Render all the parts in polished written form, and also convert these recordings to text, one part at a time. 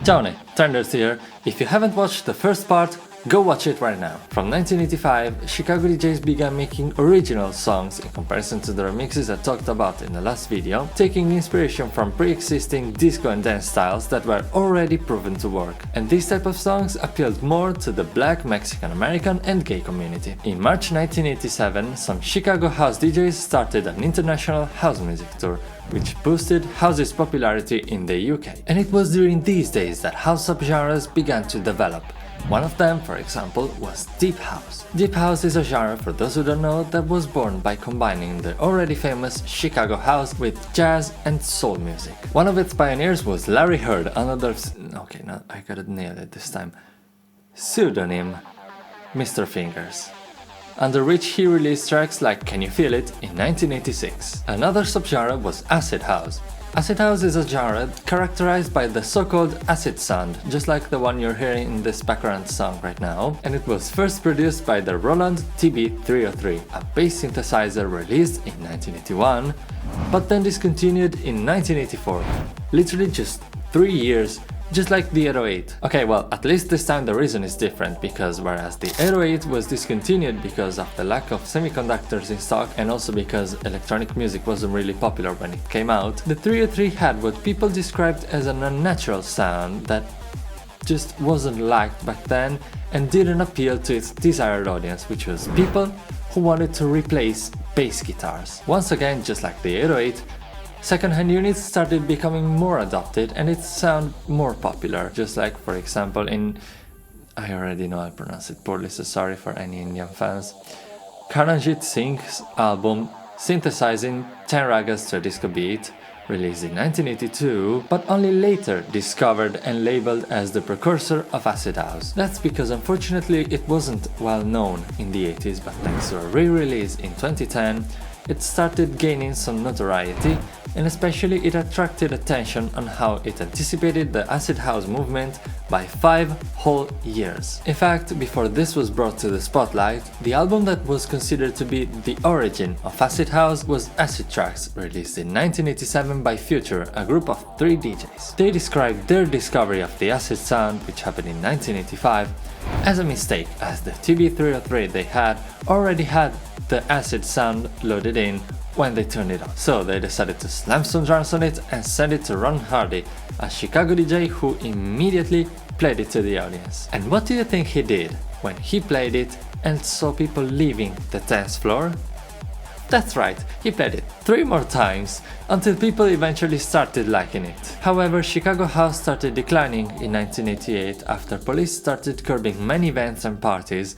Ciao, Tenders here. If you haven't watched the first part, go watch it right now. From 1985, Chicago DJs began making original songs in comparison to the remixes I talked about in the last video, taking inspiration from pre-existing disco and dance styles that were already proven to work. And these type of songs appealed more to the Black, Mexican American and gay community. In March 1987, some Chicago house DJs started an international house music tour, which boosted house's popularity in the UK. And it was during these days that house subgenres began to develop. One of them, for example, was Deep House. Deep House is a genre, for those who don't know, that was born by combining the already famous Chicago house with jazz and soul music. One of its pioneers was Larry Heard, another... okay, no, I gotta nail it this time. Pseudonym Mr. Fingers, under which he released tracks like Can You Feel It in 1986. Another subgenre was Acid House. Acid House is a genre characterized by the so-called acid sound, just like the one you're hearing in this background song right now, and it was first produced by the Roland TB-303, a bass synthesizer released in 1981, but then discontinued in 1984, literally just 3 years. Just like the 808. Okay, well, at least this time the reason is different, because whereas the 808 was discontinued because of the lack of semiconductors in stock and also because electronic music wasn't really popular when it came out, the 303 had what people described as an unnatural sound that just wasn't liked back then and didn't appeal to its desired audience, which was people who wanted to replace bass guitars. Once again, just like the 808, second-hand units started becoming more adopted and its sound more popular, just like, for example, in... I already know I pronounce it poorly, so sorry for any Indian fans. Karanjit Singh's album Synthesizing 10 Ragas to a Disco Beat, released in 1982, but only later discovered and labeled as the precursor of Acid House. That's because unfortunately it wasn't well known in the 80s, but thanks to a re-release in 2010, it started gaining some notoriety, and especially it attracted attention on how it anticipated the acid house movement by 5 whole years. In fact, before this was brought to the spotlight, the album that was considered to be the origin of acid house was Acid Tracks, released in 1987 by Future, a group of 3 DJs. They described their discovery of the acid sound, which happened in 1985, as a mistake, as the TB-303 they had already had the acid sound loaded in when they turned it on. So they decided to slam some drums on it and send it to Ron Hardy, a Chicago DJ who immediately played it to the audience. And what do you think he did when he played it and saw people leaving the dance floor? That's right, he played it 3 more times until people eventually started liking it. However, Chicago house started declining in 1988 after police started curbing many events and parties,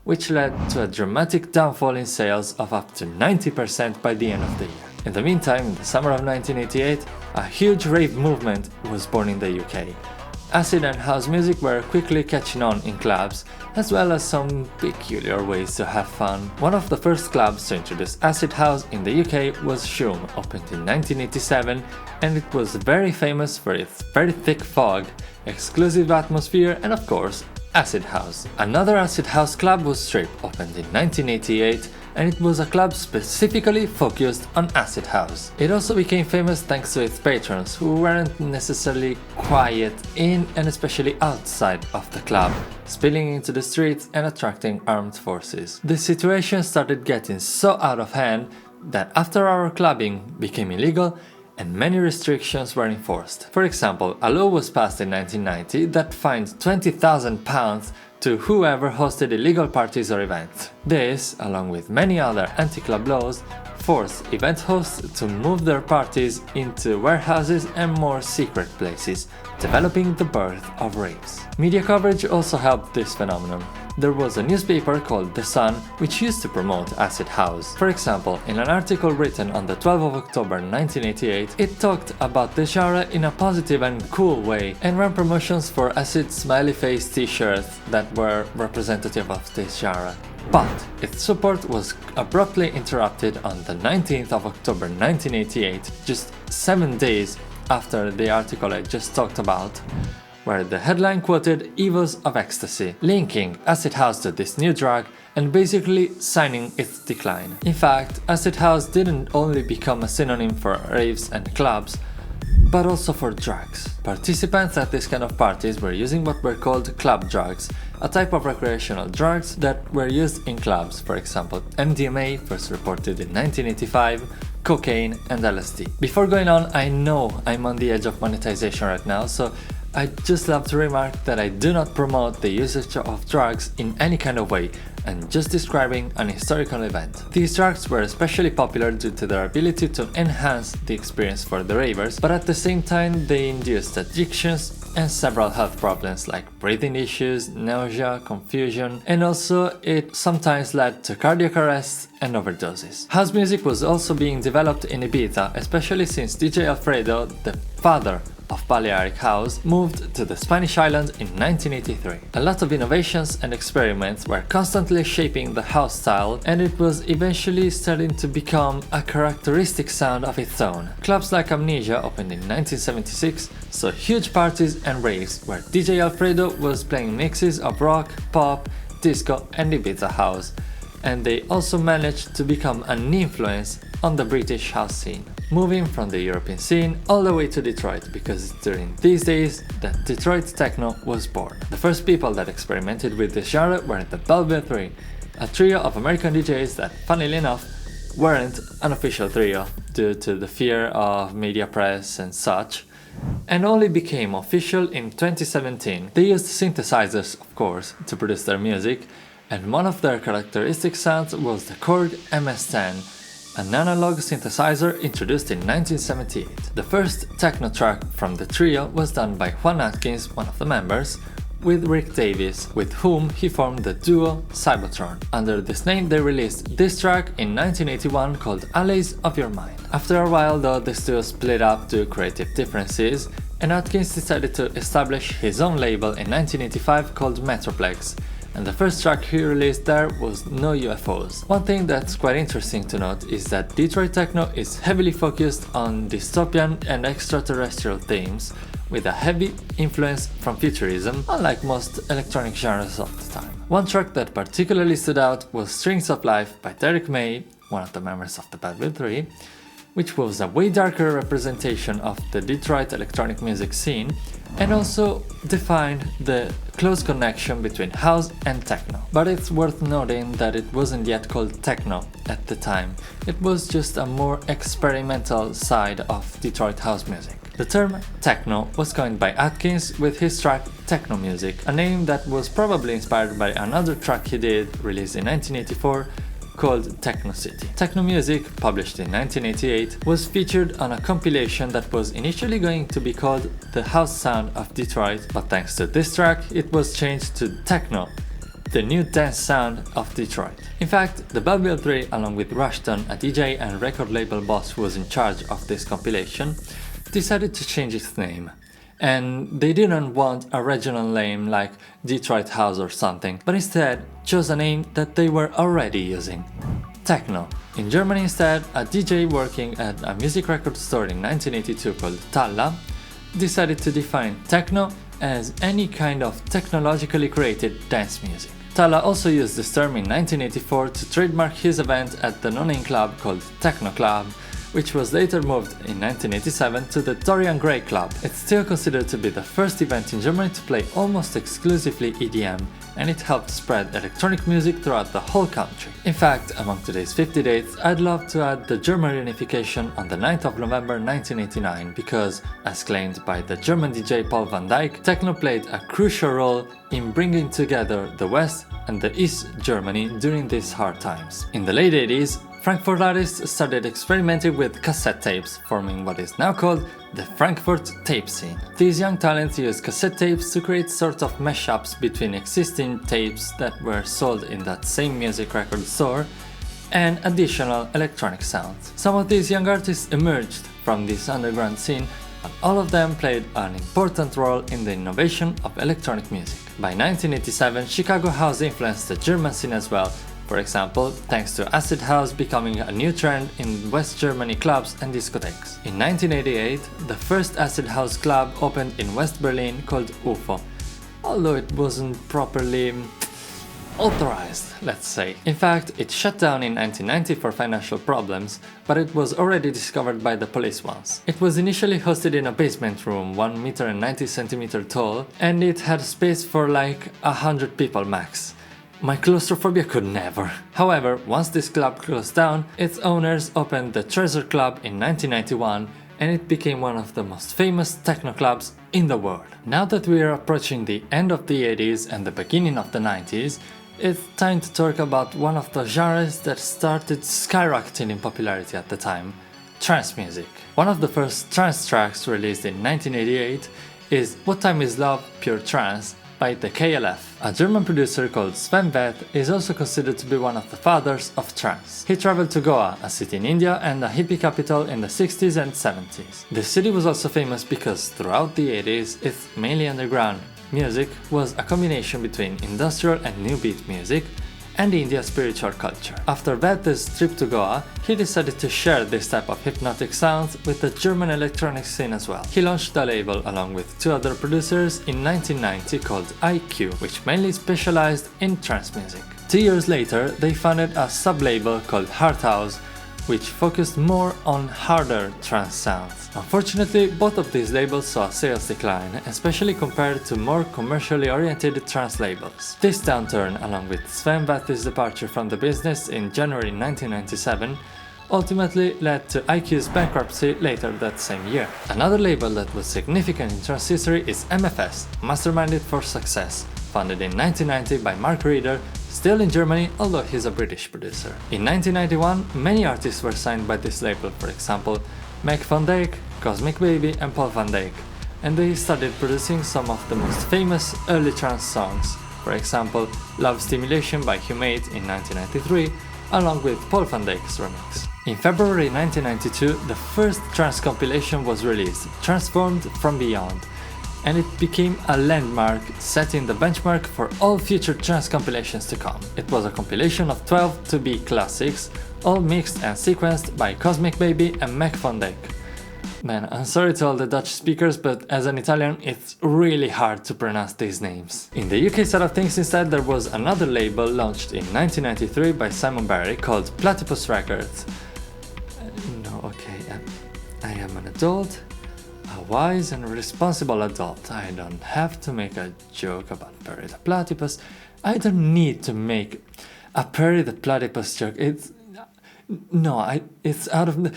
which led to a dramatic downfall in sales of up to 90% by the end of the year. In the meantime, in the summer of 1988, a huge rave movement was born in the UK. Acid and house music were quickly catching on in clubs, as well as some peculiar ways to have fun. One of the first clubs to introduce acid house in the UK was Shoom, opened in 1987, and it was very famous for its very thick fog, exclusive atmosphere, and of course, acid house. Another acid house club was Strip, opened in 1988, and it was a club specifically focused on acid house. It also became famous thanks to its patrons, who weren't necessarily quiet in and especially outside of the club, spilling into the streets and attracting armed forces. The situation started getting so out of hand that after-hour clubbing became illegal and many restrictions were enforced. For example, a law was passed in 1990 that fined £20,000 to whoever hosted illegal parties or events. This, along with many other anti-club laws, forced event hosts to move their parties into warehouses and more secret places, developing the birth of raves. Media coverage also helped this phenomenon. There was a newspaper called The Sun which used to promote acid house. For example, in an article written on the 12th of October 1988, it talked about the genre in a positive and cool way and ran promotions for acid smiley face t-shirts that were representative of this genre. But its support was abruptly interrupted on the 19th of October 1988, just 7 days after the article I just talked about, where the headline quoted evils of ecstasy, linking acid house to this new drug and basically signing its decline. In fact, acid house didn't only become a synonym for raves and clubs, but also for drugs. Participants at this kind of parties were using what were called club drugs, a type of recreational drugs that were used in clubs, for example MDMA, first reported in 1985, cocaine and LSD. Before going on, I know I'm on the edge of monetization right now, so I'd just love to remark that I do not promote the usage of drugs in any kind of way, and just describing an historical event. These drugs were especially popular due to their ability to enhance the experience for the ravers, but at the same time they induced addictions and several health problems like breathing issues, nausea, confusion, and also it sometimes led to cardiac arrests and overdoses. House music was also being developed in Ibiza, especially since DJ Alfredo, the father of Balearic House, moved to the Spanish island in 1983. A lot of innovations and experiments were constantly shaping the house style, and it was eventually starting to become a characteristic sound of its own. Clubs like Amnesia opened in 1976, saw huge parties and raves where DJ Alfredo was playing mixes of rock, pop, disco and Ibiza house, and they also managed to become an influence on the British house scene, moving from the European scene all the way to Detroit, because it's during these days that Detroit Techno was born. The first people that experimented with this genre were the Belleville 3, a trio of American DJs that, funnily enough, weren't an official trio due to the fear of media press and such, and only became official in 2017. They used synthesizers, of course, to produce their music, and one of their characteristic sounds was the Korg MS-10, an analog synthesizer introduced in 1978. The first techno track from the trio was done by Juan Atkins, one of the members, with Rick Davies, with whom he formed the duo Cybotron. Under this name they released this track in 1981 called Alleys of Your Mind. After a while though, this duo split up due to creative differences, and Atkins decided to establish his own label in 1985 called Metroplex, and the first track he released there was No UFOs. One thing that's quite interesting to note is that Detroit Techno is heavily focused on dystopian and extraterrestrial themes, with a heavy influence from futurism, unlike most electronic genres of the time. One track that particularly stood out was Strings of Life by Derek May, one of the members of the Belleville 3, which was a way darker representation of the Detroit electronic music scene, and also defined the close connection between house and techno. But it's worth noting that it wasn't yet called techno at the time, it was just a more experimental side of Detroit house music. The term techno was coined by Atkins with his track Techno Music, a name that was probably inspired by another track he did, released in 1984, called Techno City. Techno Music, published in 1988, was featured on a compilation that was initially going to be called The House Sound of Detroit, but thanks to this track it was changed to Techno, the new dance sound of Detroit. In fact, the Belleville 3, along with Rushton, a DJ and record label boss who was in charge of this compilation, decided to change its name. And they didn't want a regional name like Detroit House or something, but instead chose a name that they were already using: Techno. In Germany instead, a DJ working at a music record store in 1982 called Talla decided to define techno as any kind of technologically created dance music. Talla also used this term in 1984 to trademark his event at the no-name club called Techno Club, which was later moved in 1987 to the Dorian Gray Club. It's still considered to be the first event in Germany to play almost exclusively EDM, and it helped spread electronic music throughout the whole country. In fact, among today's 50 dates, I'd love to add the German reunification on the 9th of November 1989, because, as claimed by the German DJ Paul van Dyk, techno played a crucial role in bringing together the West and the East Germany during these hard times. In the late 80s, Frankfurt artists started experimenting with cassette tapes, forming what is now called the Frankfurt tape scene. These young talents used cassette tapes to create sort of mashups between existing tapes that were sold in that same music record store and additional electronic sounds. Some of these young artists emerged from this underground scene, but all of them played an important role in the innovation of electronic music. By 1987, Chicago house influenced the German scene as well. For example, thanks to acid house becoming a new trend in West Germany clubs and discotheques. In 1988, the first acid house club opened in West Berlin called UFO, although it wasn't properly unauthorized, let's say. In fact, it shut down in 1990 for financial problems, but it was already discovered by the police once. It was initially hosted in a basement room 1 meter and 90 centimeter tall, and it had space for like 100 people max. My claustrophobia could never. However, once this club closed down, its owners opened the Treasure Club in 1991, and it became one of the most famous techno clubs in the world. Now that we are approaching the end of the 80s and the beginning of the 90s, it's time to talk about one of the genres that started skyrocketing in popularity at the time, trance music. One of the first trance tracks released in 1988 is What Time Is Love Pure Trance by the KLF. A German producer called Sven Väth is also considered to be one of the fathers of trance. He traveled to Goa, a city in India and a hippie capital in the 60s and 70s. The city was also famous because throughout the 80s, its mainly underground music was a combination between industrial and new beat music and India's spiritual culture. After Väth's trip to Goa, he decided to share this type of hypnotic sounds with the German electronic scene as well. He launched a label along with 2 other producers in 1990 called IQ, which mainly specialized in trance music. 2 years later, they founded a sub-label called Hard House, which focused more on harder trance sounds. Unfortunately, both of these labels saw a sales decline, especially compared to more commercially oriented trance labels. This downturn, along with Sven Väth's departure from the business in January 1997, ultimately led to IQ's bankruptcy later that same year. Another label that was significant in trance history is MFS, Masterminded for Success, founded in 1990 by Mark Reeder, still in Germany, although he's a British producer. In 1991, many artists were signed by this label, for example, Meg van Dijk, Cosmic Baby and Paul van Dyk, and they started producing some of the most famous early trance songs, for example, Love Stimulation by Humate in 1993, along with Paul van Dyk's remix. In February 1992, the first trance compilation was released, Transformed from Beyond, and it became a landmark, setting the benchmark for all future trance compilations to come. It was a compilation of 12 to-be classics, all mixed and sequenced by Cosmic Baby and Meg van Dijk. Man, I'm sorry to all the Dutch speakers, but as an Italian, it's really hard to pronounce these names. In the UK side of things instead, there was another label launched in 1993 by Simon Barry called Platypus Records. I am an adult, a wise and responsible adult. I don't have to make a joke about Perry the Platypus. I don't need to make a Perry the Platypus joke. It's out of the...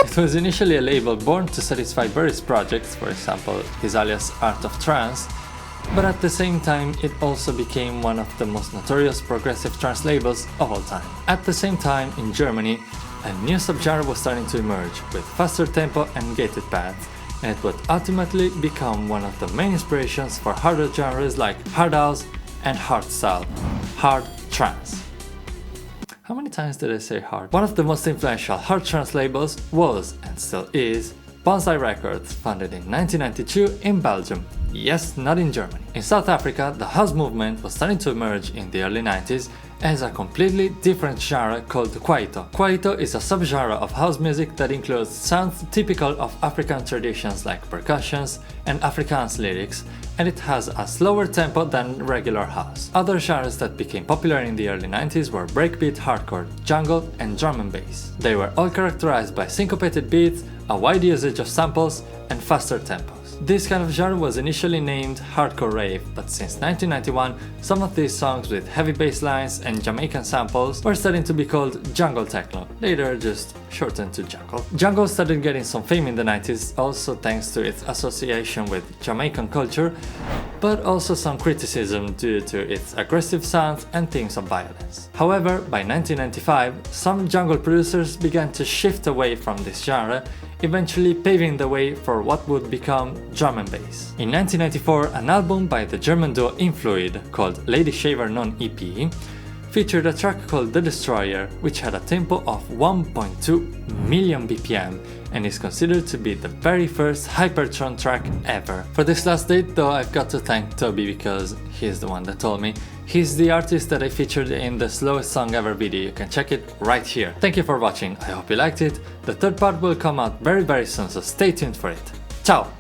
It was initially a label born to satisfy Barry's projects, for example, his alias Art of Trance, but at the same time it also became one of the most notorious progressive trance labels of all time. At the same time, in Germany, a new subgenre was starting to emerge, with faster tempo and gated pads, and it would ultimately become one of the main inspirations for harder genres like hard house and hardstyle, hard trance. How many times did I say hard? One of the most influential hard trance labels was, and still is, Bonsai Records, founded in 1992 in Belgium. Yes, not in Germany. In South Africa, the house movement was starting to emerge in the early 90s as a completely different genre called Kwaito. Kwaito is a subgenre of house music that includes sounds typical of African traditions like percussions and Afrikaans lyrics, and it has a slower tempo than regular house. Other genres that became popular in the early 90s were breakbeat, hardcore, jungle, and drum and bass. They were all characterized by syncopated beats, a wide usage of samples, and faster tempos. This kind of genre was initially named hardcore rave, but since 1991, some of these songs with heavy bass lines and Jamaican samples were starting to be called jungle techno, later just shortened to jungle. Jungle started getting some fame in the 90s, also thanks to its association with Jamaican culture, but also some criticism due to its aggressive sounds and themes of violence. However, by 1995, some jungle producers began to shift away from this genre, eventually paving the way for what would become drum and bass. In 1994, an album by the German duo Influid, called Lady Shaver Non EP, featured a track called The Destroyer, which had a tempo of 1.2 million BPM and is considered to be the very first Hypertron track ever. For this last date though, I've got to thank Toby because he's the one that told me. He's the artist that I featured in the Slowest Song Ever video, you can check it right here. Thank you for watching, I hope you liked it. The third part will come out very soon, so stay tuned for it. Ciao!